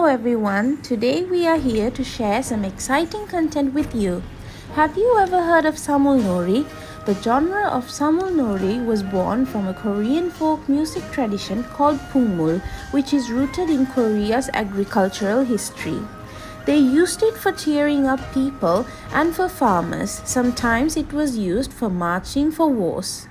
everyone, today we are here to share some exciting content with you. Have you ever heard of Samulnori? The genre of Samulnori was born from a Korean folk music tradition called Pungmul, which is rooted in Korea's agricultural history. They used it for cheering up people and for farmers. Sometimes it was used for marching for wars.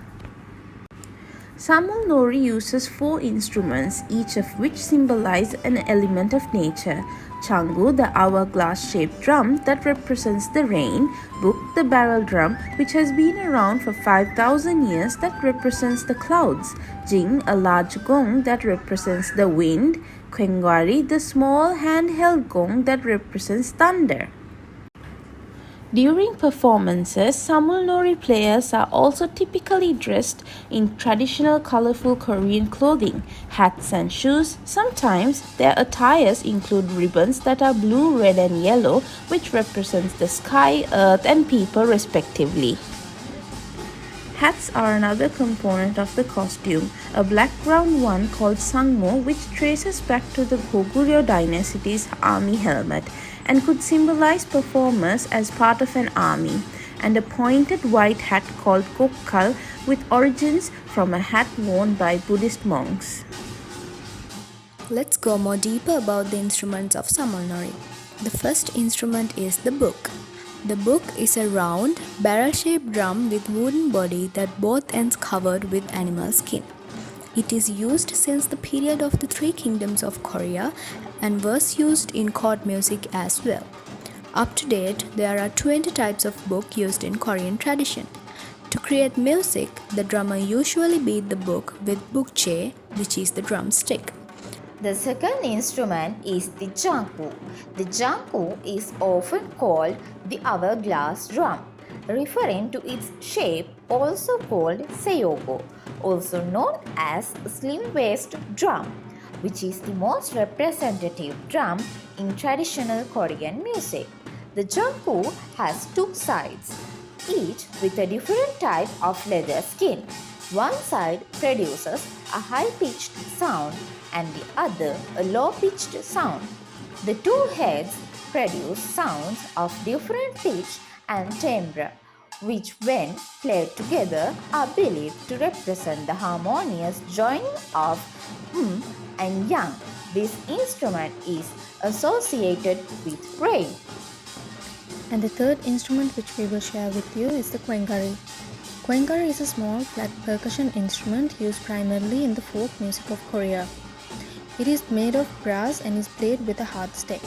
Samulnori uses four instruments, each of which symbolize an element of nature. Changu, the hourglass-shaped drum that represents the rain. Buk, the barrel drum, which has been around for 5,000 years, that represents the clouds. Jing, a large gong that represents the wind. Kwongari, the small handheld gong that represents thunder. During performances, Samulnori players are also typically dressed in traditional colorful Korean clothing, hats and shoes. Sometimes their attires include ribbons that are blue, red and yellow, which represents the sky, earth and people respectively. Hats are another component of the costume, a black-brown one called sangmo, which traces back to the Goguryeo dynasty's army helmet and could symbolize performers as part of an army, and a pointed white hat called gokkal with origins from a hat worn by Buddhist monks. Let's go more deeper about the instruments of Samulnori. The first instrument is the buk. The buk is a round, barrel-shaped drum with wooden body that both ends covered with animal skin. It is used since the period of the Three Kingdoms of Korea and was used in court music as well. Up to date, there are 20 types of buk used in Korean tradition. To create music, the drummer usually beat the buk with bukche, which is the drumstick. The second instrument is the jangku. The jangku is often called the hourglass drum, referring to its shape, also called seogo, also known as slim-waist drum, which is the most representative drum in traditional Korean music. The jangku has two sides, each with a different type of leather skin. One side produces a high-pitched sound and the other a low-pitched sound. The two heads produce sounds of different pitch and timbre, which when played together are believed to represent the harmonious joining of and yang. This instrument is associated with rain. And the third instrument which we will share with you is the Kwongari. Kwongari is a small flat percussion instrument used primarily in the folk music of Korea. It is made of brass and is played with a hard stick.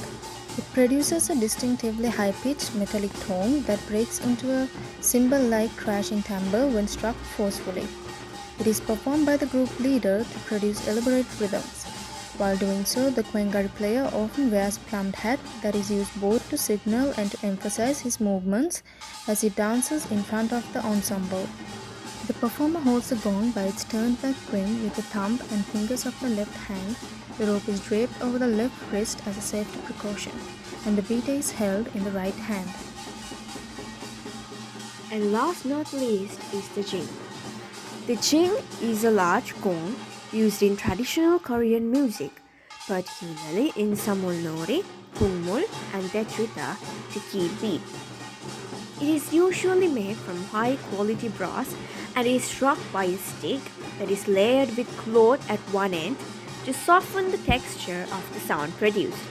It produces a distinctively high-pitched metallic tone that breaks into a cymbal-like crashing timbre when struck forcefully. It is performed by the group leader to produce elaborate rhythms. While doing so, the Kwongari player often wears a plumed hat that is used both to signal and to emphasize his movements as he dances in front of the ensemble. The performer holds the gong by its turned back brim with the thumb and fingers of the left hand. The rope is draped over the left wrist as a safety precaution, and the beater is held in the right hand. And last not least is the jing. The jing is a large gong used in traditional Korean music, particularly in Samulnori, Pungmul and Daechwita to keep beat. It is usually made from high-quality brass and is struck by a stick that is layered with cloth at one end to soften the texture of the sound produced.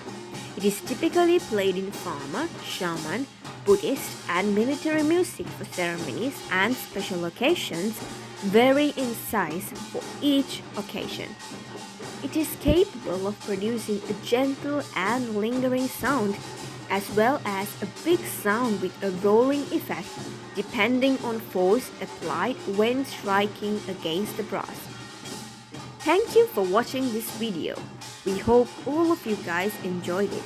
It is typically played in farmer, shaman, Buddhist and military music for ceremonies and special occasions, vary in size for each occasion. It is capable of producing a gentle and lingering sound as well as a big sound with a rolling effect depending on force applied when striking against the brass. Thank you for watching this video. We hope all of you guys enjoyed it.